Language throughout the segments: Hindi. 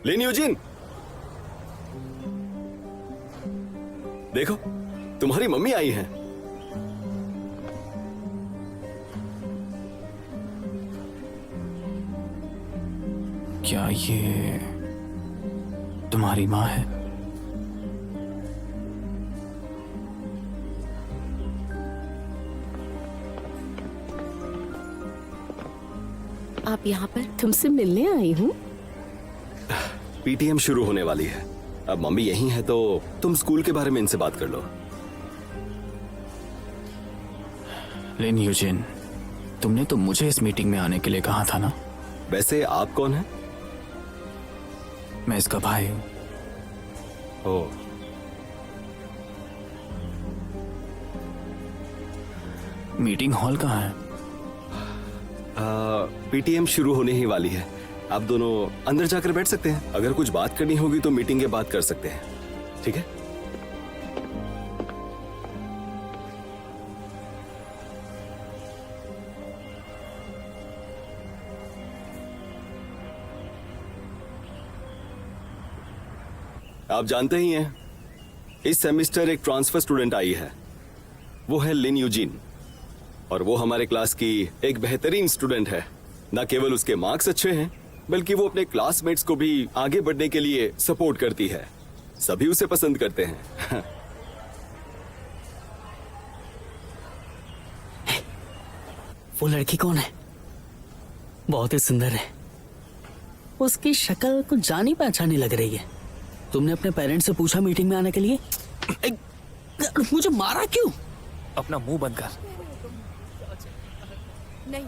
लिन यूजिन, देखो तुम्हारी मम्मी आई हैं। क्या ये तुम्हारी माँ है? आप यहाँ पर? तुमसे मिलने आई हूँ। पीटीएम शुरू होने वाली है, अब मम्मी यहीं है तो तुम स्कूल के बारे में इनसे बात कर लो। लिन यूजिन, तुमने तो मुझे इस मीटिंग में आने के लिए कहा था ना? वैसे आप कौन हैं? मैं इसका भाई हूँ। ओ, मीटिंग हॉल कहाँ है? पीटीएम शुरू होने ही वाली है, आप दोनों अंदर जाकर बैठ सकते हैं। अगर कुछ बात करनी होगी तो मीटिंग के बाद कर सकते हैं, ठीक है? आप जानते ही हैं, इस सेमेस्टर एक ट्रांसफर स्टूडेंट आई है, वो है लिन यूजिन, और वो हमारे क्लास की एक बेहतरीन स्टूडेंट है। न केवल उसके मार्क्स अच्छे हैं, बल्कि वो अपने क्लासमेट्स को भी आगे बढ़ने के लिए सपोर्ट करती है। सभी उसे पसंद करते हैं। वो लड़की कौन है? बहुत ही सुंदर है। उसकी शक्ल कुछ जानी पहचानी लग रही है। तुमने अपने पेरेंट्स से पूछा मीटिंग में आने के लिए? मुझे मारा क्यों? अपना मुंह बंद कर। नहीं,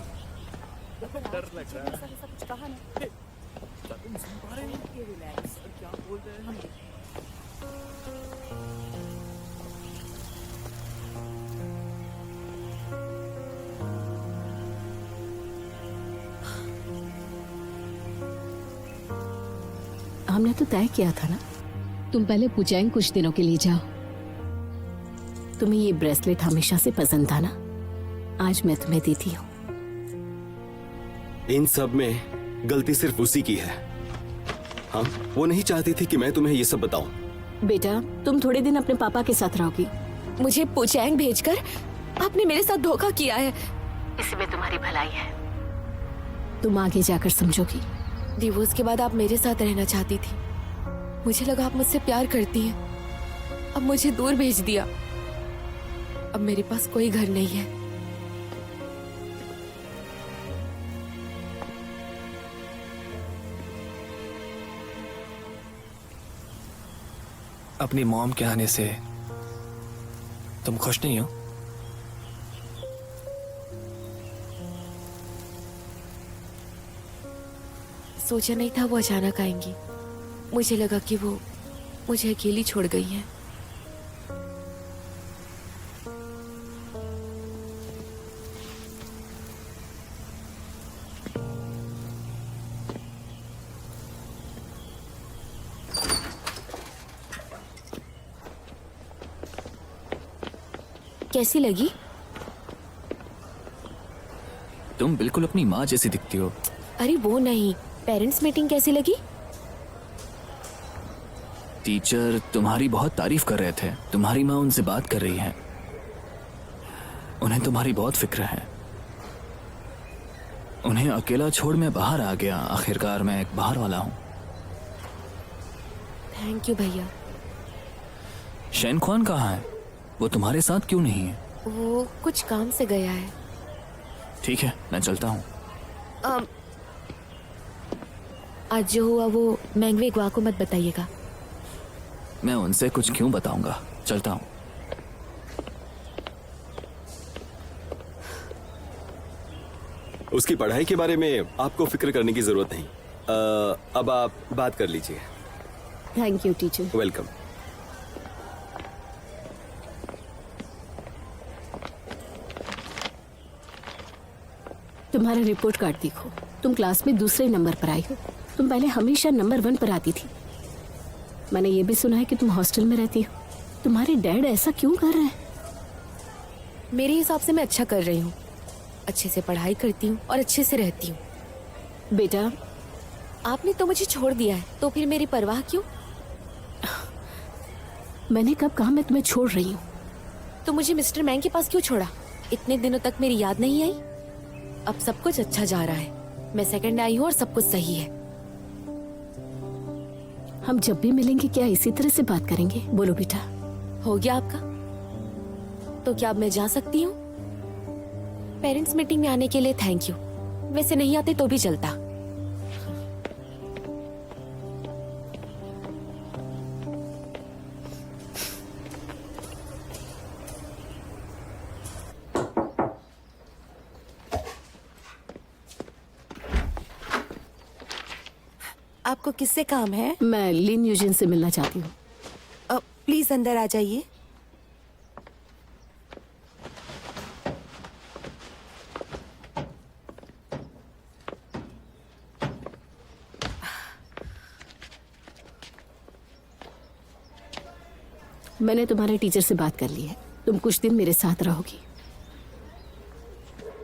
डर लग रहा है। कुछ कहा नहीं। तुम सुन पा रहे हो? रिलैक्स। क्या बोल रहे हैं? हमने तो तय किया था ना। तुम पहले पुचैंग कुछ दिनों के लिए जाओ। तुम्हें ये ब्रेसलेट हमेशा से पसंद था ना, आज मैं तुम्हें देती हूँ। इन सब में गलती सिर्फ उसी की है। हाँ, वो नहीं चाहती थी कि मैं तुम्हें ये सब बताऊं। बेटा, तुम थोड़े दिन अपने पापा के साथ रहोगी। मुझे पुचैंग भेजकर आपने मेरे साथ धोखा किया है। इसमें तुम्हारी भलाई है। तुम आगे जाकर समझोगी। डिवोर्स के बाद आप मेरे साथ रहना चाहती थी। मुझे लगा आप मुझसे प्यार करती हैं। अब मुझे दूर भेज दिया। अब मेरे पास कोई घर नहीं है। अपनी मॉम के आने से तुम खुश नहीं हो? सोचा नहीं था वो अचानक आएंगी। मुझे लगा कि वो मुझे अकेली छोड़ गई है। कैसी लगी? तुम बिल्कुल अपनी माँ जैसी दिखती हो। अरे वो नहीं, पेरेंट्स मीटिंग कैसी लगी? टीचर तुम्हारी बहुत तारीफ कर रहे थे। तुम्हारी माँ उनसे बात कर रही है। उन्हें तुम्हारी बहुत फिक्र है। उन्हें अकेला छोड़ मैं बाहर आ गया। आखिरकार मैं एक बाहर वाला हूँ। थैंक यू भैया। शैन ख्वान कहाँ है? वो तुम्हारे साथ क्यों नहीं है? वो कुछ काम से गया है। ठीक है, मैं चलता हूँ। आज जो हुआ वो मैंगवे ग्वा को मत बताइएगा। मैं उनसे कुछ क्यों बताऊंगा। चलता हूँ। उसकी पढ़ाई के बारे में आपको फिक्र करने की जरूरत नहीं। अब आप बात कर लीजिए। Thank you teacher. वेलकम। तुम्हारा रिपोर्ट कार्ड देखो। तुम क्लास में दूसरे नंबर पर आई हो। तुम पहले हमेशा नंबर 1 पर आती थी। मैंने ये भी सुना है कि तुम हॉस्टल में रहती हो। तुम्हारे डैड ऐसा क्यों कर रहे हैं? मेरे हिसाब से मैं अच्छा कर रही हूँ। अच्छे से पढ़ाई करती हूँ और अच्छे से रहती हूँ। बेटा, आपने तो मुझे छोड़ दिया है, तो फिर मेरी परवाह क्यों? मैंने कब कहा मैं तुम्हें छोड़ रही हूँ? तो मुझे मिस्टर मैंग के पास क्यों छोड़ा? इतने दिनों तक मेरी याद नहीं आई? अब सब कुछ अच्छा जा रहा है। मैं सेकंड आई हूँ और सब कुछ सही है। हम जब भी मिलेंगे क्या इसी तरह से बात करेंगे? बोलो बेटा। हो गया आपका? तो क्या अब मैं जा सकती हूँ? पेरेंट्स मीटिंग में आने के लिए थैंक यू। वैसे नहीं आते तो भी चलता। आपको किससे काम है? मैं लिन यूजिन से मिलना चाहती हूँ। प्लीज अंदर आ जाइए। मैंने तुम्हारे टीचर से बात कर ली है। तुम कुछ दिन मेरे साथ रहोगी।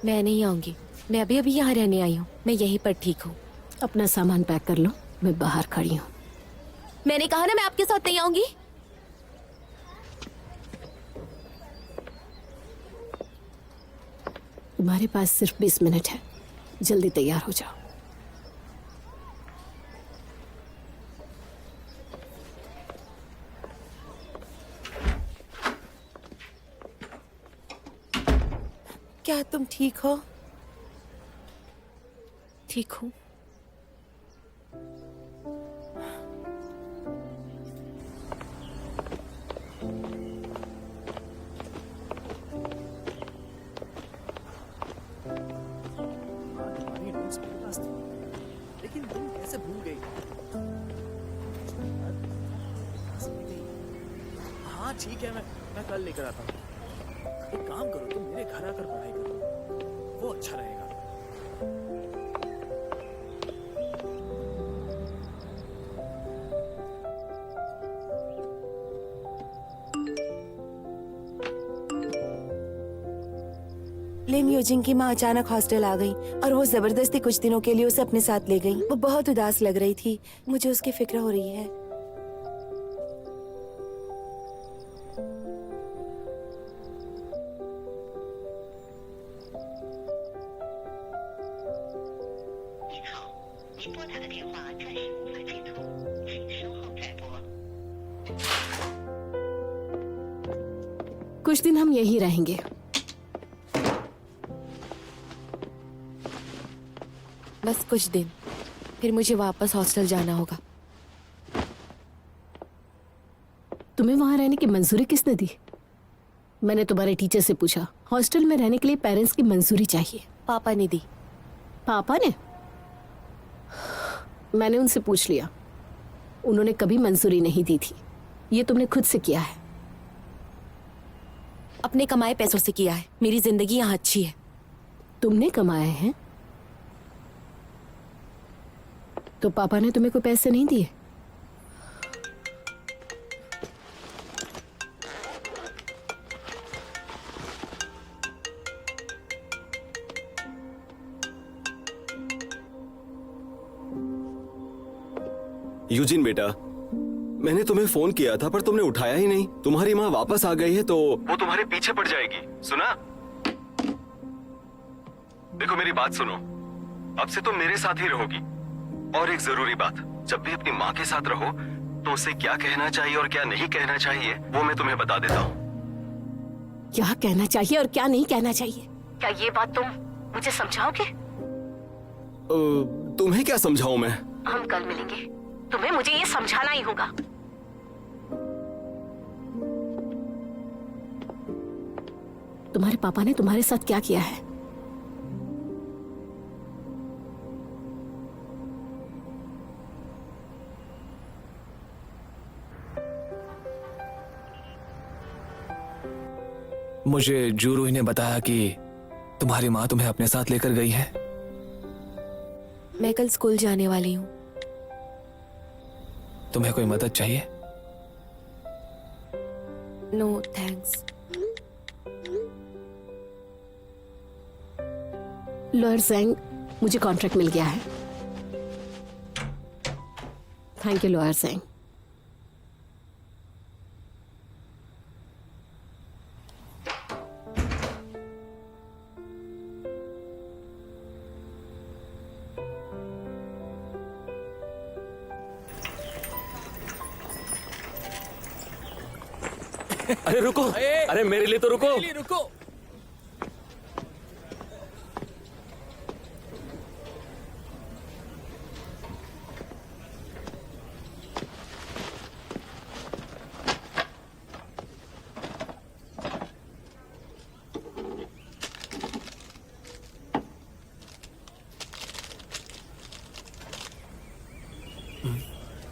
मैं नहीं आऊंगी। मैं अभी अभी यहाँ रहने आई हूँ। मैं यहीं पर ठीक हूँ। अपना सामान पैक कर लो, मैं बाहर खड़ी हूँ। मैंने कहा ना मैं आपके साथ नहीं आऊंगी। तुम्हारे पास सिर्फ 20 मिनट है, जल्दी तैयार हो जाओ। क्या तुम ठीक हो? ठीक हूँ। तुम्हारी नोट्स मेरे पास थी, लेकिन तुम कैसे भूल गई? हाँ ठीक है, मैं कल लेकर आता हूँ। एक काम करो, तुम मेरे घर आकर पढ़ाई करो, वो अच्छा रहेगा। लिन यूजिन की माँ अचानक हॉस्टल आ गई और वो जबरदस्ती कुछ दिनों के लिए उसे अपने साथ ले गई। वो बहुत उदास लग रही थी। मुझे उसकी फिक्र हो रही है। कुछ दिन हम यहीं रहेंगे। बस कुछ दिन, फिर मुझे वापस हॉस्टल जाना होगा। तुम्हें वहां रहने की मंजूरी किसने दी? मैंने तुम्हारे टीचर से पूछा। हॉस्टल में रहने के लिए पेरेंट्स की मंजूरी चाहिए। पापा ने दी। पापा ने? मैंने उनसे पूछ लिया, उन्होंने कभी मंजूरी नहीं दी थी। ये तुमने खुद से किया है। अपने कमाए पैसों से किया है। मेरी जिंदगी यहाँ अच्छी है। तुमने कमाए हैं तो पापा ने तुम्हें कोई पैसे नहीं दिए? यूजिन बेटा, मैंने तुम्हें फोन किया था पर तुमने उठाया ही नहीं। तुम्हारी माँ वापस आ गई है तो वो तुम्हारे पीछे पड़ जाएगी। सुना? देखो मेरी बात सुनो, अब से तुम मेरे साथ ही रहोगी। और एक जरूरी बात, जब भी अपनी माँ के साथ रहो तो उसे क्या कहना चाहिए और क्या नहीं कहना चाहिए वो मैं तुम्हें बता देता हूँ। क्या कहना चाहिए और क्या नहीं कहना चाहिए? क्या ये बात तुम मुझे समझाओगे? तुम्हें क्या समझाऊं मैं? हम कल मिलेंगे। तुम्हें मुझे ये समझाना ही होगा। तुम्हारे पापा ने तुम्हारे साथ क्या किया है? मुझे जूरूही ने बताया कि तुम्हारी माँ तुम्हें अपने साथ लेकर गई है। मैं कल स्कूल जाने वाली हूँ। तुम्हें कोई मदद चाहिए? No thanks. लॉयर ज़ेंग, मुझे कॉन्ट्रैक्ट मिल गया है। Thank you lawyer Singh. अरे रुको, अरे मेरे लिए तो रुको। रुको।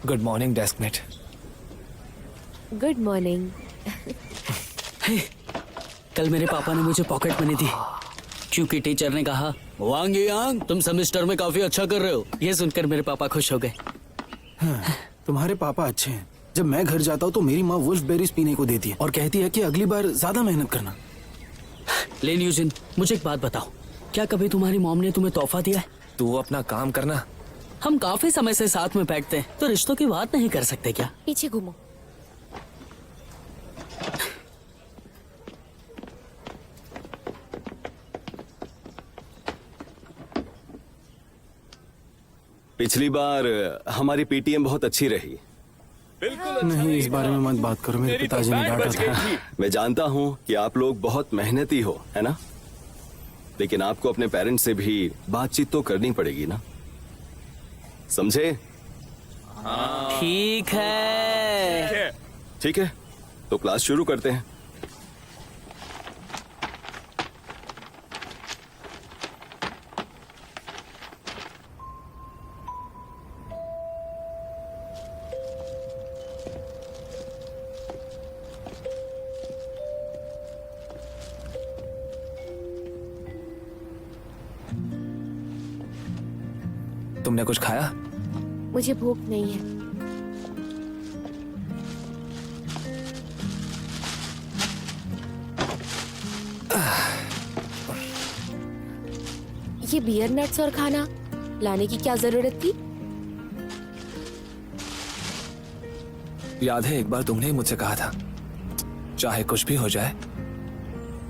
Good morning deskmate. Good morning. कल मेरे पापा ने मुझे पॉकेट मनी दी क्योंकि टीचर ने कहा वांग यांग तुम सेमेस्टर में काफी अच्छा कर रहे हो। ये सुनकर मेरे पापा खुश हो गए। तुम्हारे पापा अच्छे हैं। जब मैं घर जाता हूँ तो मेरी माँ वुल्फ बेरीज पीने को देती है और कहती है कि अगली बार ज्यादा मेहनत करना। लेन यूजिन, मुझे एक बात बताओ, क्या कभी तुम्हारी मॉम ने तुम्हें तोहफा दिया है? तू अपना काम करना। हम काफी समय से साथ में बैठते हैं तो रिश्तों की बात नहीं कर सकते क्या? पीछे घूमो। पिछली बार हमारी पीटीएम बहुत अच्छी रही। नहीं, इस बारे में मत बात करो, मेरे पिताजी ने डांटा था। मैं जानता हूँ कि आप लोग बहुत मेहनती हो, है ना? लेकिन आपको अपने पेरेंट्स से भी बातचीत तो करनी पड़ेगी ना, समझे? ठीक है। ठीक है, तो क्लास शुरू करते हैं। तुमने कुछ खाया? मुझे भूख नहीं है। ये बियर नट्स और खाना लाने की क्या जरूरत थी? याद है एक बार तुमने ही मुझसे कहा था चाहे कुछ भी हो जाए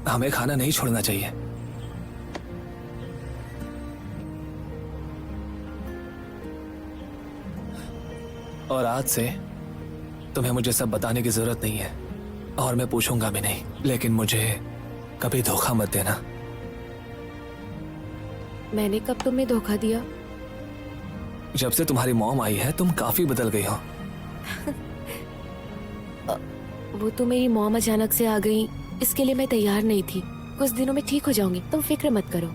हमें खाना नहीं छोड़ना चाहिए। और आज से तुम्हें मुझे सब बताने की जरूरत नहीं है और मैं पूछूंगा भी नहीं, लेकिन मुझे कभी धोखा मत देना। मैंने कब तुम्हें धोखा दिया? जब से तुम्हारी मॉम आई है तुम काफी बदल गई हो। वो तो मेरी मॉम अचानक से आ गई, इसके लिए मैं तैयार नहीं थी। कुछ दिनों में ठीक हो जाऊंगी, तुम फिक्र मत करो।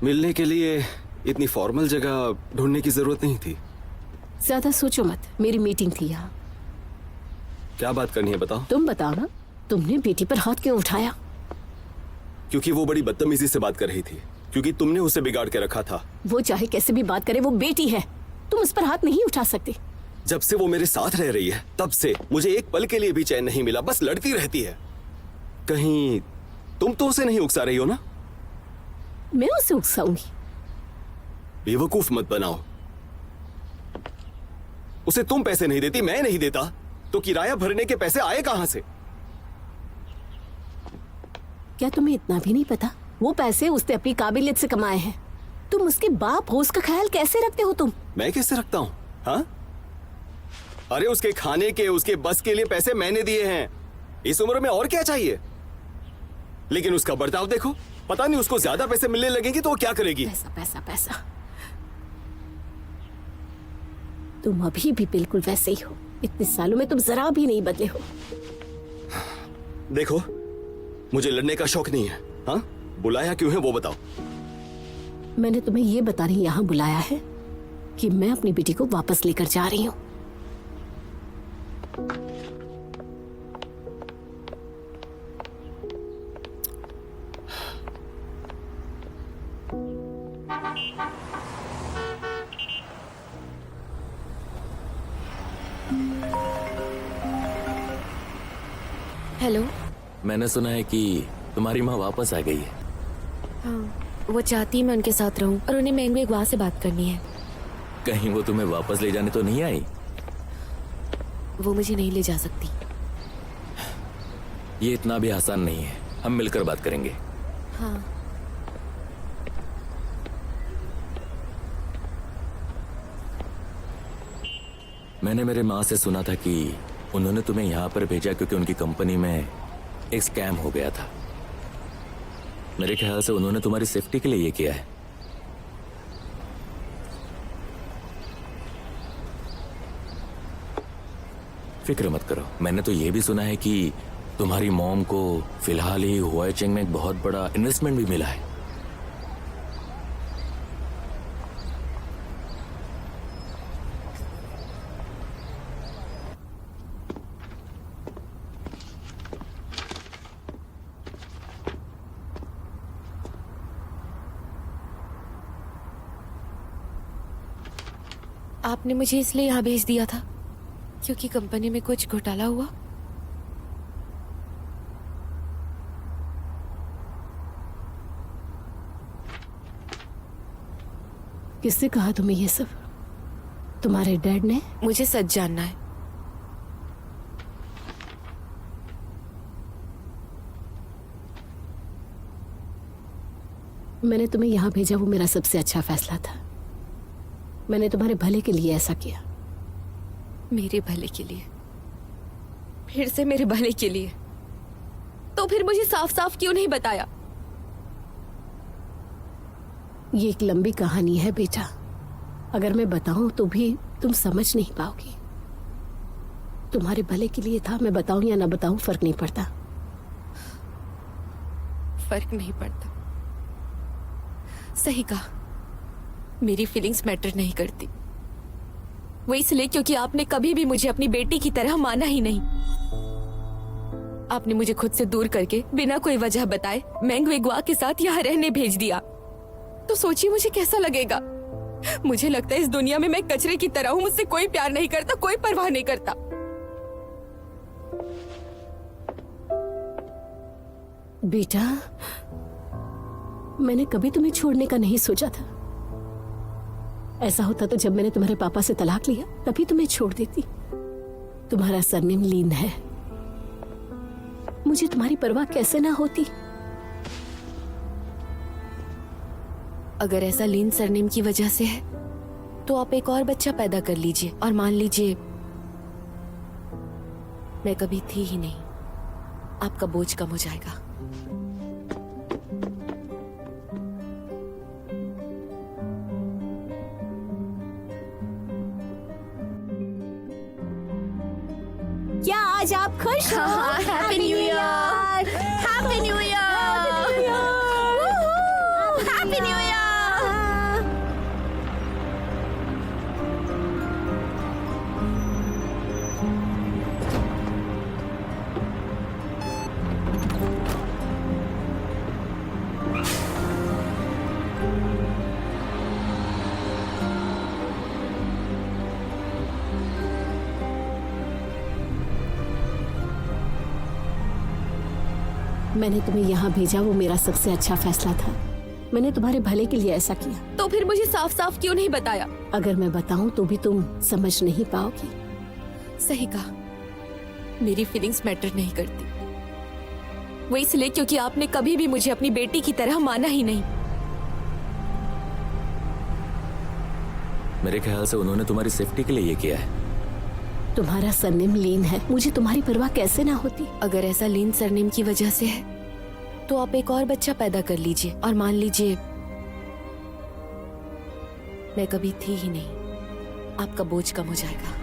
मिलने के लिए इतनी फॉर्मल जगह ढूंढने की जरूरत नहीं थी। ज्यादा सोचो मत, मेरी मीटिंग थी यहाँ। क्या बात करनी है बताओ? तुम बताओ ना, तुमने बेटी पर हाथ क्यों उठाया? क्योंकि वो बड़ी बदतमीजी से बात कर रही थी, क्योंकि तुमने उसे बिगाड़ के रखा था। वो चाहे कैसे भी बात करे, वो बेटी है, तुम उस पर हाथ नहीं उठा सकते। जब से वो मेरे साथ रह रही है तब से मुझे एक पल के लिए भी चैन नहीं मिला, बस लड़ती रहती है। कहीं तुम तो उसे नहीं उकसा रही हो ना? मैं उसे उकसाऊंगी? बेवकूफ मत बनाओ। उसे तुम पैसे नहीं देती, मैं नहीं देता, तो किराया भरने के पैसे आए कहां से? क्या तुम्हें इतना भी नहीं पता? वो पैसे उसने अपनी काबिलियत से कमाए हैं। तुम उसके बाप हो, उसका ख्याल कैसे रखते हो तुम? मैं कैसे रखता हूं? हाँ? अरे उसके खाने के, उसके बस के लिए पैसे मैंने दिए हैं। इस उम्र में और क्या चाहिए? लेकिन उसका बर्ताव देखो, पता नहीं उसको ज्यादा पैसे मिलने लगेंगे तो वो क्या करेगी? पैसा पैसा पैसा। तुम अभी भी बिल्कुल वैसे ही हो। इतने सालों में तुम जरा भी नहीं बदले हो। देखो, मुझे लड़ने का शौक नहीं है। हाँ, बुलाया क्यों है वो बताओ? मैंने तुम्हें ये बताने यहाँ बुलाया है कि मैं अपनी बेटी को वापस लेकर जा रही हूँ। हेलो। मैंने सुना है कि तुम्हारी माँ वापस आ गई है। हाँ, वो चाहती है मैं उनके साथ रहूं और उन्हें मैंगवे गुआ से बात करनी है। कहीं वो तुम्हें वापस ले जाने तो नहीं आई? वो मुझे नहीं ले जा सकती। ये इतना भी आसान नहीं है, हम मिलकर बात करेंगे। हाँ। मैंने मेरे माँ से सुना था कि उन्होंने तुम्हें यहाँ पर भेजा क्योंकि उनकी कंपनी में एक स्कैम हो गया था। मेरे ख्याल से उन्होंने तुम्हारी सेफ्टी के लिए ये किया है। फिक्र मत करो। मैंने तो ये भी सुना है कि तुम्हारी मॉम को फिलहाल ही हुआईचेंग में एक बहुत बड़ा इन्वेस्टमेंट भी मिला है। आपने मुझे इसलिए यहाँ भेज दिया था क्योंकि कंपनी में कुछ घोटाला हुआ। किसने कहा तुम्हें ये सब? तुम्हारे डैड ने? मुझे सच जानना है। मैंने तुम्हें यहाँ भेजा, वो मेरा सबसे अच्छा फैसला था। मैंने तुम्हारे भले के लिए ऐसा किया। मेरे भले के लिए? फिर से मेरे भले के लिए? तो फिर मुझे साफ साफ क्यों नहीं बताया? ये एक लंबी कहानी है बेटा। अगर मैं बताऊं तो भी तुम समझ नहीं पाओगी। तुम्हारे भले के लिए था, मैं बताऊं या ना बताऊं फर्क नहीं पड़ता। फर्क नहीं पड़ता। सही कहा, मेरी फीलिंग्स मैटर नहीं करती। वो इसलिए क्योंकि आपने कभी भी मुझे अपनी बेटी की तरह माना ही नहीं। आपने मुझे खुद से दूर करके बिना कोई वजह बताए मैंगवे गुआ के साथ यहाँ रहने भेज दिया। तो सोचिए मुझे कैसा लगेगा। मुझे लगता है इस दुनिया में मैं कचरे की तरह हूँ। मुझसे कोई प्यार नहीं करता, कोई परवाह नहीं करता। बेटा, मैंने कभी तुम्हें छोड़ने का नहीं सोचा था। ऐसा होता तो जब मैंने तुम्हारे पापा से तलाक लिया तभी तुम्हें छोड़ देती। तुम्हारा सरनेम लीन है, मुझे तुम्हारी परवाह कैसे ना होती। अगर ऐसा लीन सरनेम की वजह से है तो आप एक और बच्चा पैदा कर लीजिए और मान लीजिए मैं कभी थी ही नहीं। आपका बोझ कम हो जाएगा। क्या आज आप खुश हो? Happy new year! Happy new year! Happy new year! मैंने तुम्हें यहाँ भेजा, वो मेरा सबसे अच्छा फैसला था। मैंने तुम्हारे भले के लिए ऐसा किया। तो फिर मुझे साफ साफ क्यों नहीं बताया? अगर मैं बताऊं तो भी तुम समझ नहीं पाओगी। सही कहा, मेरी फीलिंग्स मैटर नहीं करती। वो इसलिए क्योंकि आपने कभी भी मुझे अपनी बेटी की तरह माना ही नहीं। मेरे ख्याल से उन्होंने तुम्हारी सेफ्टी के लिए ये किया है। तुम्हारा सरनेम लीन है, मुझे तुम्हारी परवाह कैसे ना होती। अगर ऐसा लीन सरनेम की वजह से है तो आप एक और बच्चा पैदा कर लीजिए और मान लीजिए मैं कभी थी ही नहीं। आपका बोझ कम हो जाएगा।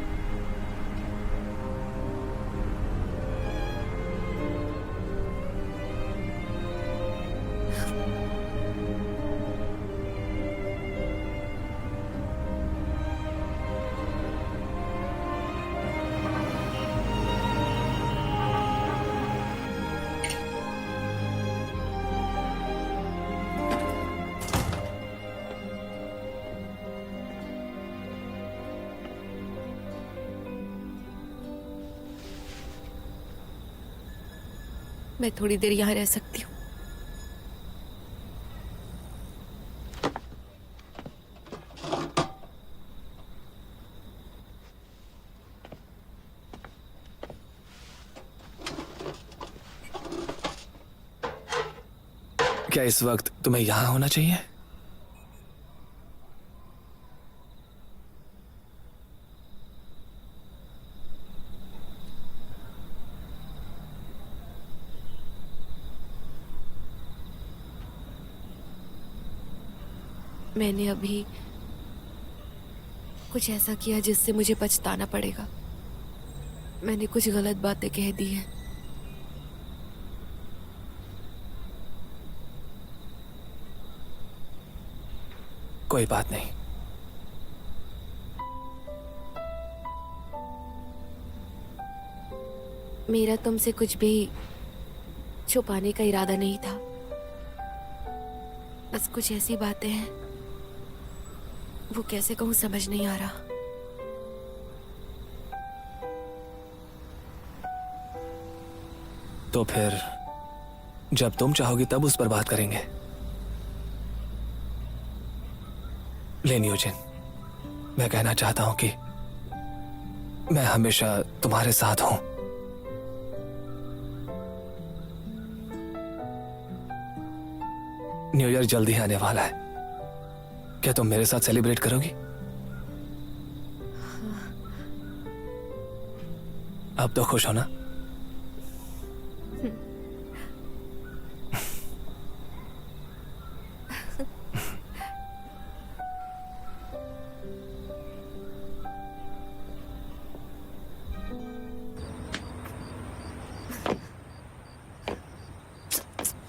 मैं थोड़ी देर यहाँ रह सकती हूँ। क्या इस वक्त तुम्हें यहां होना चाहिए? मैंने अभी कुछ ऐसा किया जिससे मुझे पछताना पड़ेगा। मैंने कुछ गलत बातें कह दी हैं। कोई बात नहीं। मेरा तुमसे कुछ भी छुपाने का इरादा नहीं था। बस कुछ ऐसी बातें हैं, वो कैसे कहूं समझ नहीं आ रहा। तो फिर जब तुम चाहोगी तब उस पर बात करेंगे। लेन यूजिन, मैं कहना चाहता हूं कि मैं हमेशा तुम्हारे साथ हूं। न्यू ईयर जल्दी आने वाला है। क्या तुम मेरे साथ सेलिब्रेट करोगी? अब तो खुश हो ना?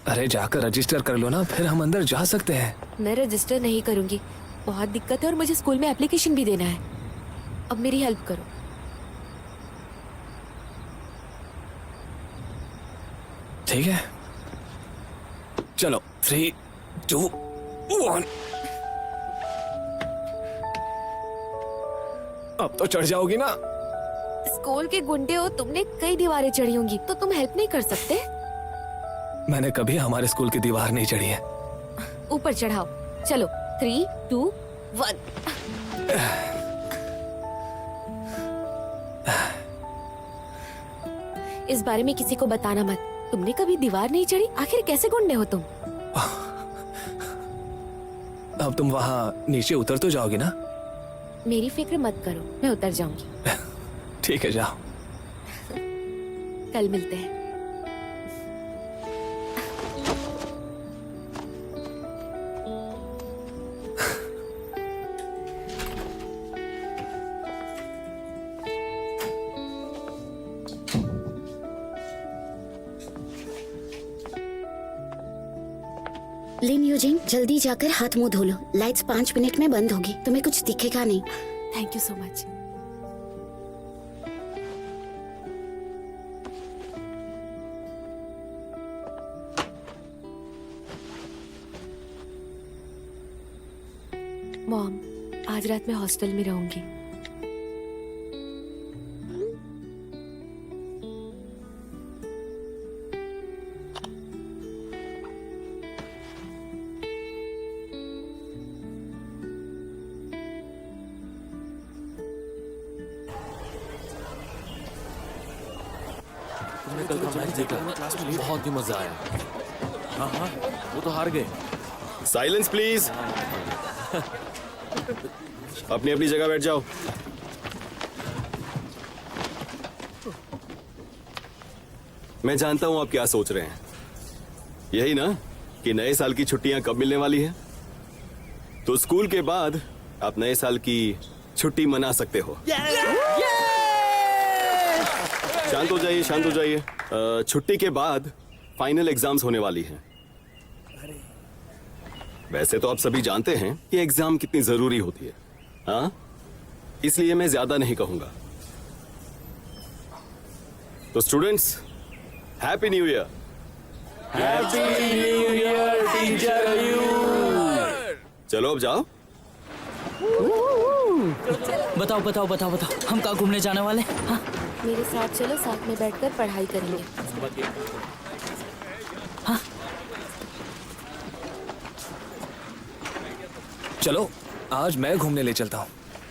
अरे जाकर रजिस्टर कर लो ना, फिर हम अंदर जा सकते हैं। मैं रजिस्टर नहीं करूंगी, बहुत दिक्कत है और मुझे स्कूल में एप्लीकेशन भी देना है। अब मेरी हेल्प करो। ठीक है, चलो 3, 2, 1। अब तो चढ़ जाओगी ना? स्कूल के गुंडे हो, तुमने कई दीवारें चढ़ी होंगी, तो तुम हेल्प नहीं कर सकते? मैंने कभी हमारे स्कूल की दीवार नहीं चढ़ी है। ऊपर चढ़ाओ। चलो 3, 2, 1। इस बारे में किसी को बताना मत। तुमने कभी दीवार नहीं चढ़ी? आखिर कैसे गुंडे हो तुम? अब तुम वहां नीचे उतर तो जाओगी ना? मेरी फिक्र मत करो, मैं उतर जाऊंगी। ठीक है, जाओ। कल मिलते हैं। लिन यूजिन, जल्दी जाकर हाथ मुंह धो लो। लाइट्स 5 मिनट में बंद होगी, तुम्हें कुछ दिखेगा नहीं। Thank you so much. Mom, आज रात मैं हॉस्टल में रहूंगी। तुमने कल का मैच देखा? बहुत ही मजा आया। हाँ हाँ, वो तो हार गए। Silence please. अपनी अपनी जगह बैठ जाओ। मैं जानता हूं आप क्या सोच रहे हैं। यही ना कि नए साल की छुट्टियां कब मिलने वाली है। तो स्कूल के बाद आप नए साल की छुट्टी मना सकते हो। शांत हो जाइए, शांत हो जाइए। छुट्टी के बाद फाइनल एग्जाम्स होने वाली हैं। वैसे तो आप सभी जानते हैं कि एग्जाम कितनी जरूरी होती है, हाँ? इसलिए मैं ज्यादा नहीं कहूंगा। तो students, happy new year. Happy new year teacher you. चलो अब जाओ। बताओ बताओ बताओ बताओ, हम कहाँ घूमने जाने वाले? हाँ, मेरे साथ चलो, साथ में बैठकर पढ़ाई करेंगे। चलो आज मैं घूमने ले चलता हूँ।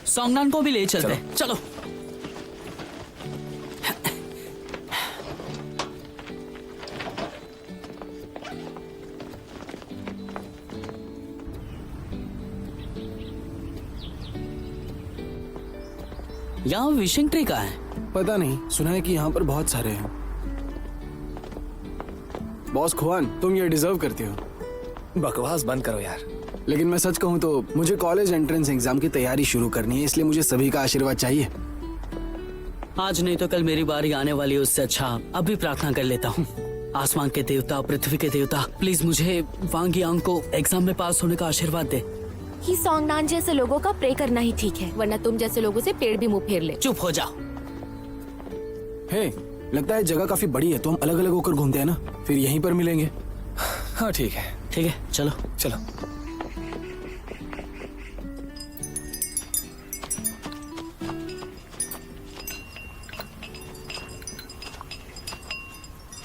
सोंगनान को भी ले चलते हैं। चलो। यहाँ विशिंग ट्री कहाँ है? पता नहीं, सुना है कि यहाँ पर बहुत सारे हैं। बॉस खुआन, तुम ये डिजर्व करते हो। बकवास बंद करो यार। लेकिन मैं सच कहूँ तो मुझे कॉलेज एंट्रेंस एग्जाम की तैयारी शुरू करनी है, इसलिए मुझे सभी का आशीर्वाद चाहिए। आज नहीं तो कल मेरी बारी आने वाली है, उससे अच्छा अभी प्रार्थना कर लेता हूँ। आसमान के देवता, पृथ्वी के देवता, प्लीज मुझे वांग यांग को एग्जाम में पास होने का आशीर्वाद दे। ही सोंगनान जैसे लोगों का प्रे करना ही ठीक है, वरना तुम जैसे लोगों से पेड़ भी मुंह फेर ले। चुप हो जाओ। हे, लगता है जगह काफी बड़ी है, तो हम अलग अलग होकर घूमते हैं ना, फिर यहीं पर मिलेंगे। हाँ ठीक है। ठीक है, चलो चलो।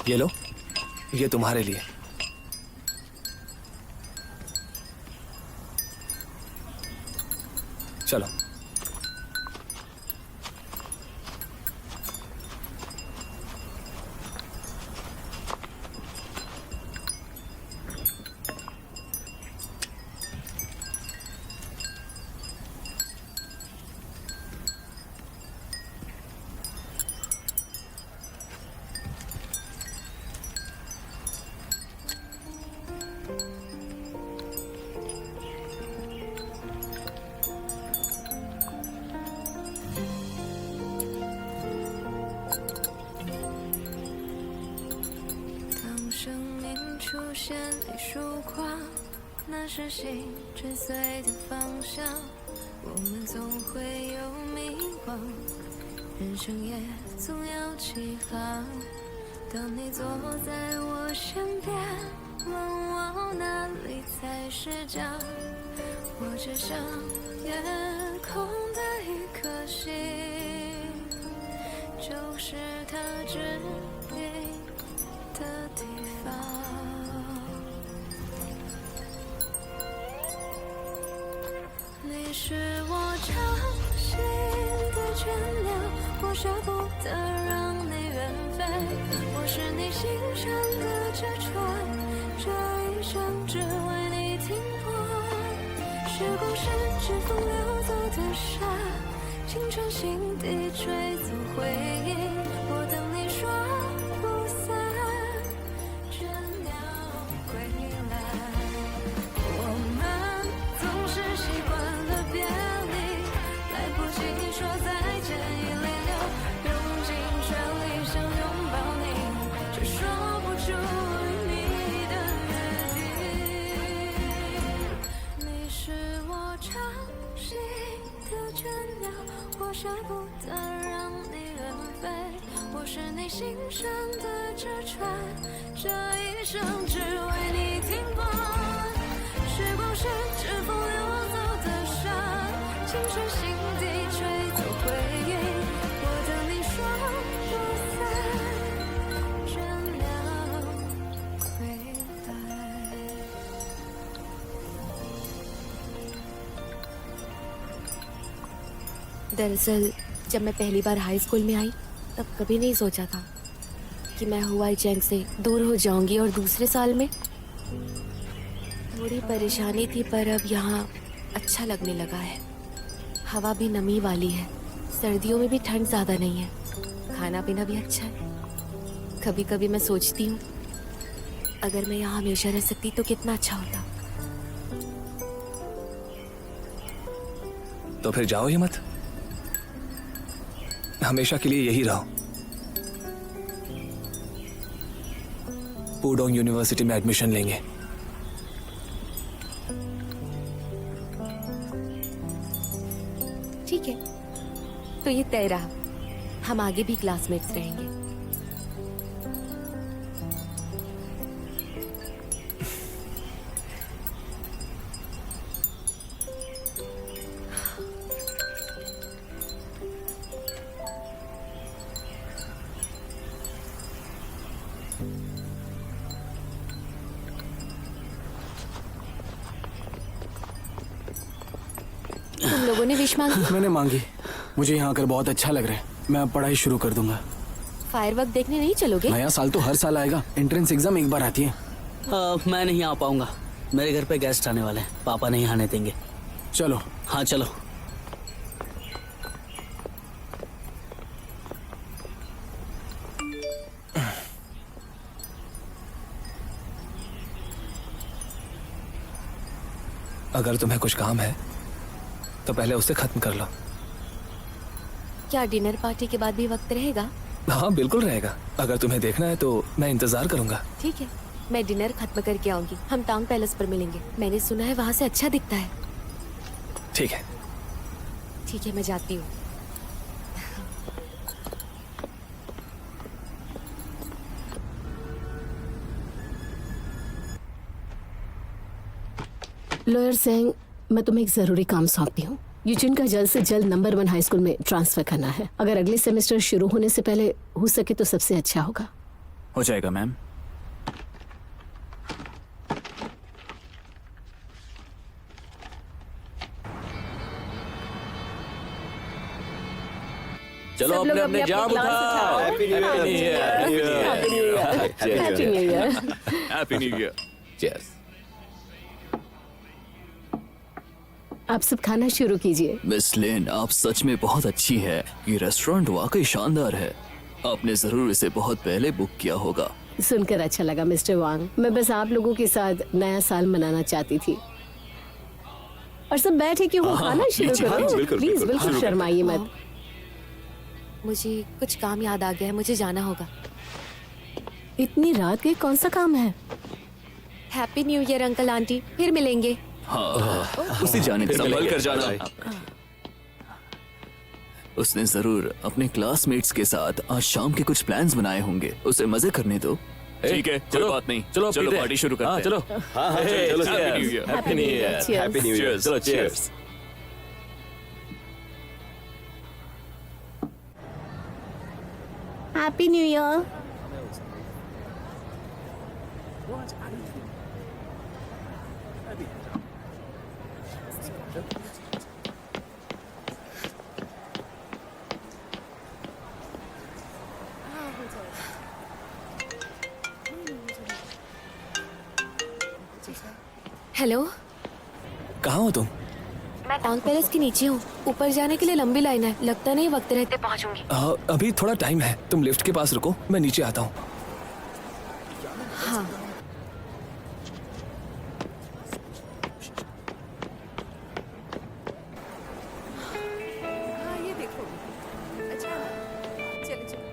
ये लो, ये तुम्हारे लिए। चलो।生命出现一束光，那是心追随的方向。我们总会有迷惘，人生也总有起航。当你坐在我身边，问我哪里才是家，我只想夜空的一颗星，就是它指引的地方。你是我掌心的倦鸟，我舍不得让你远飞。我是你心上的纸船，这一生只为你停泊。时光是指风流走的沙，青春心底吹走回忆。我等你说不散，这鸟归来。我们总是习惯了别离，来不及说再见已泪流，用尽全力想拥抱你，却说不出与你的约定。你是我掌心的倦鸟，我舍不得让你远飞。我是你心上的纸船，这一生只为你停泊。时光是指风流走的沙，青春心底吹走回忆。我等你说不散，这鸟归来。दरअसल जब मैं पहली बार हाई स्कूल में आई तब कभी नहीं सोचा था कि मैं हुआई चैंग से दूर हो जाऊंगी, और दूसरे साल में थोड़ी परेशानी थी, पर अब यहाँ अच्छा लगने लगा है। हवा भी नमी वाली है, सर्दियों में भी ठंड ज़्यादा नहीं है, खाना पीना भी अच्छा है। कभी कभी मैं सोचती हूँ अगर मैं यहाँ हमेशा रह सकती तो कितना अच्छा होता। तो फिर जाओ ही मत, हमेशा के लिए यही रहो। पुडोंग यूनिवर्सिटी में एडमिशन लेंगे। ठीक है, तो ये तय रहा, हम आगे भी क्लासमेट्स रहेंगे। तुम लोगों ने विश मांगी? मैंने मांगी। मुझे यहाँ आकर बहुत अच्छा लग रहा है। मैं अब पढ़ाई शुरू कर दूंगा। फायरवर्क देखने नहीं चलोगे? नया साल तो हर साल आएगा। एंट्रेंस एग्जाम एक बार आती है। मैं नहीं आ पाऊंगा, मेरे घर पे गेस्ट आने वाले हैं, पापा नहीं आने देंगे। चलो। हाँ चलो। अगर तुम्हें कुछ काम है तो पहले उसे खत्म कर लो। क्या डिनर पार्टी के बाद भी वक्त रहेगा? हाँ बिल्कुल रहेगा। अगर तुम्हें देखना है तो मैं इंतजार करूंगा। ठीक है, मैं डिनर खत्म करके आऊंगी। हम टाउन पैलेस पर मिलेंगे। मैंने सुना है वहाँ से अच्छा दिखता है। ठीक है। ठीक है, मैं जाती हूँ। लॉयर सिंह, मैं तुम्हें एक जरूरी काम सौंपती हूँ। यूजिन का जल्द से जल्द नंबर 1 हाई स्कूल में ट्रांसफर करना है। अगर अगले सेमेस्टर शुरू होने से पहले हो सके तो सबसे अच्छा होगा। हो जाएगा मैम। चलो अपने अपने जाम उठाओ। Happy new year. Happy new year. Happy new year. Cheers. आप सब खाना शुरू कीजिए। मिस लिन, आप सच में बहुत अच्छी है। ये रेस्टोरेंट वाकई शानदार है। आपने जरूर इसे बहुत पहले बुक किया होगा। सुनकर अच्छा लगा मिस्टर वांग। मैं बस आप लोगों के साथ नया साल मनाना चाहती थी। और सब बैठे क्यों हो? खाना शुरू करो प्लीज। बिल्कुल शर्माइए मत। मुझे कुछ काम याद आ गया है, मुझे जाना होगा। इतनी रात के कौन सा काम है? Happy new year uncle aunty, फिर मिलेंगे। हाँ, उसे जाने दे, संभल कर जाना। उसने जरूर अपने क्लासमेट्स के साथ आज शाम के कुछ प्लान्स बनाए होंगे। उसे मजे करने दो। ठीक है, कोई बात नहीं। चलो चलो पार्टी शुरू करते हैं। चलो। हाँ हाँ चलो चलो। Happy new year. Happy new year. Happy new year. चलो cheers. Happy new year. Hello, कहाँ हो तुम? मैं टाउन पैलेस के नीचे हूँ। ऊपर जाने के लिए लंबी लाइन है। लगता नहीं वक्त रहते पहुँचूंगी। अभी थोड़ा टाइम है। तुम लिफ्ट के पास रुको, मैं नीचे आता हूँ। हाँ। हाँ, ये देखो। अच्छा, चलो चलो।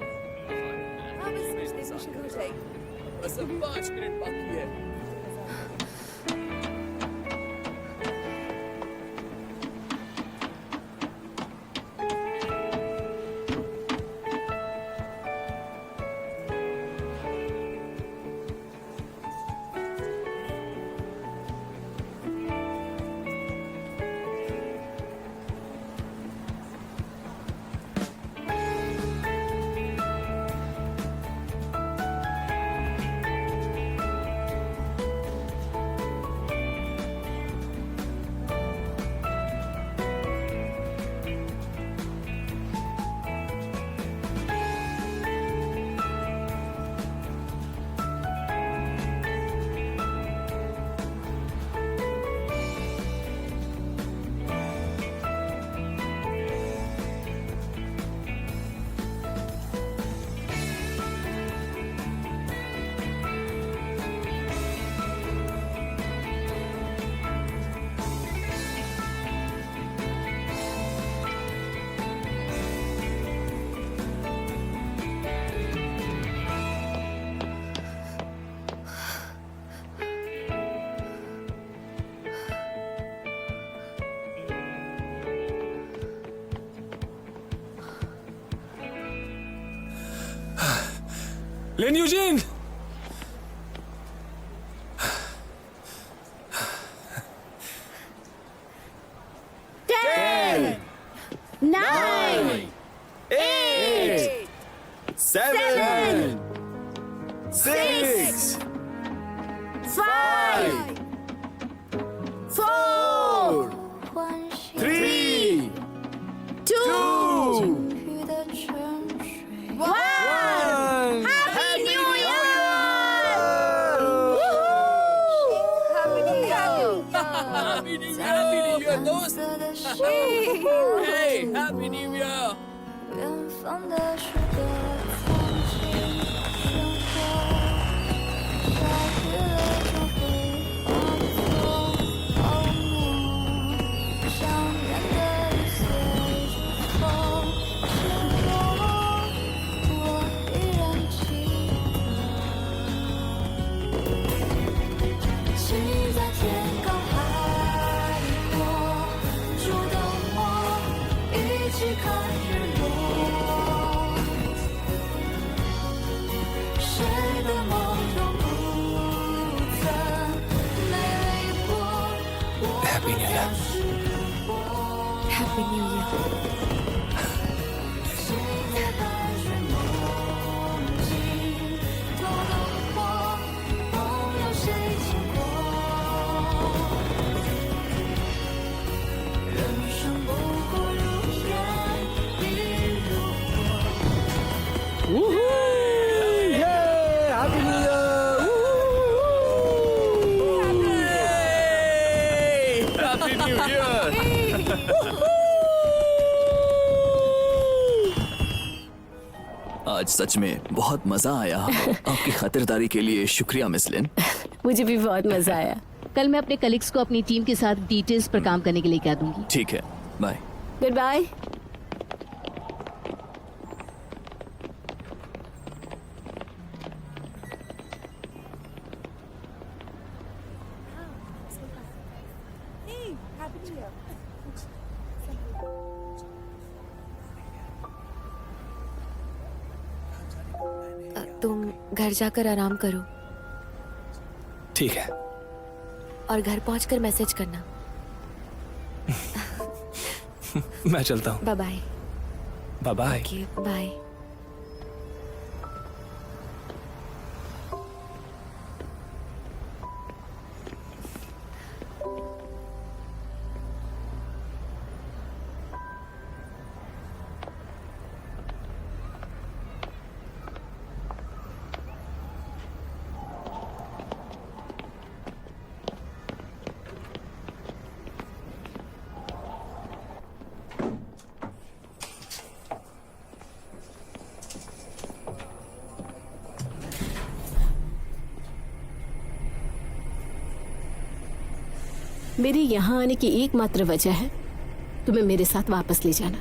हाँ, बस देखना शुरू हो जाएगी। बस अब 5 मिनट बाकी है। लिन Eugene! Nine, 8 7 6 5 4 3蓝色的星空，远方的诗歌藏进生活，下雨了就会化作泡沫，想念的一随着风坠落，我依然记得，请你在天高海阔触动我，一起看日落。谁的梦中不曾美丽过？ Happy New Year. Happy New Year。谁在白雪梦境偷动过？梦有谁经过？人生不过如烟一路过。呜呼耶！Happy New Year！ Happy New Year! आज सच में बहुत मजा आया। आपकी खातिरदारी के लिए शुक्रिया मिस लिन। मुझे भी बहुत मजा आया। कल मैं अपने कलीग्स को अपनी टीम के साथ डिटेल्स पर काम करने के लिए कह दूंगी। ठीक है, बाय। Good bye. तुम घर जाकर आराम करो ठीक है। और घर पहुंचकर मैसेज करना। मैं चलता हूँ। Bye bye. Bye bye. Okay bye. मेरे यहाँ आने की एकमात्र वजह है तुम्हें मेरे साथ वापस ले जाना।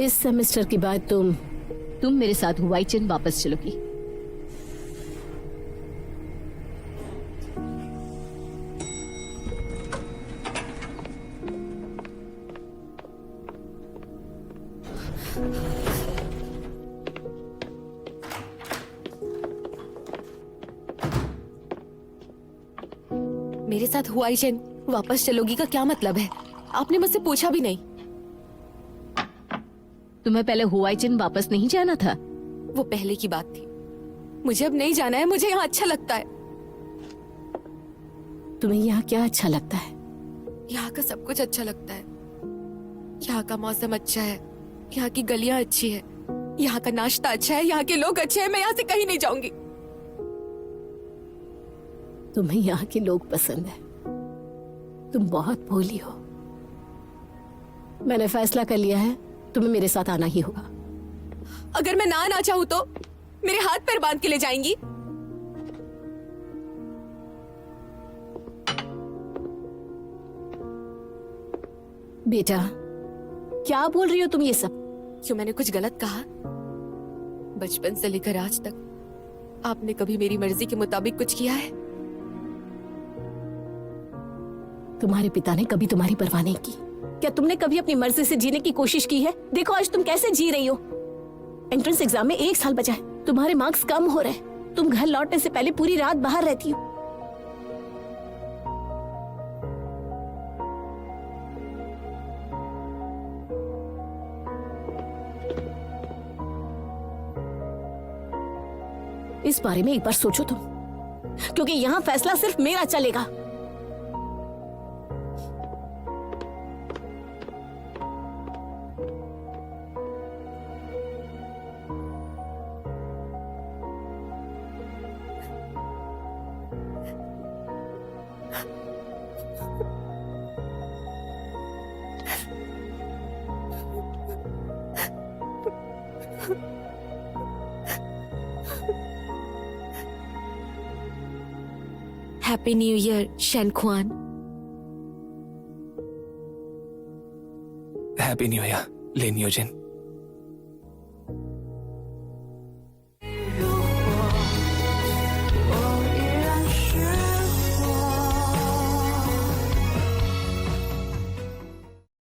इस सेमेस्टर के बाद तुम मेरे साथ हुआईचन वापस चलोगी। मेरे साथ हुआईचन वापस चलोगी का क्या मतलब है? आपने मुझसे पूछा भी नहीं। तुम्हें पहले हुआईचन वापस नहीं जाना था? वो पहले की बात थी। मुझे अब नहीं जाना है। मुझे यहाँ अच्छा लगता है। तुम्हें यहाँ क्या अच्छा लगता है? यहाँ का सब कुछ अच्छा लगता है। यहाँ का मौसम अच्छा है, यहाँ की गलियां अच्छी है, यहाँ का नाश्ता अच्छा है, यहाँ के लोग अच्छे हैं। मैं यहाँ से कहीं नहीं जाऊंगी। तुम्हें यहाँ के लोग पसंद है। तुम बहुत भोली हो। मैंने फैसला कर लिया है, तुम्हें मेरे साथ आना ही होगा। अगर मैं ना आना चाहूँ तो मेरे हाथ पैर बांध के ले जाएंगी? बेटा, क्या बोल रही हो तुम ये सब? क्यों मैंने कुछ गलत कहा? बचपन से लेकर आज तक आपने कभी मेरी मर्जी के मुताबिक कुछ किया है? तुम्हारे पिता ने कभी तुम्हारी परवाह नहीं की। क्या तुमने कभी अपनी मर्जी से जीने की कोशिश की है? देखो आज तुम कैसे जी रही हो। एंट्रेंस एग्जाम में 1 साल बचा है। तुम्हारे मार्क्स कम हो रहे हैं। तुम घर लौटने से पहले पूरी रात बाहर रहती हो। इस बारे में एक बार सोचो तुम, क्योंकि यहाँ फैसला सिर्फ मेरा चलेगा। Happy new year Shankhwan. Happy new year Lin Eugene.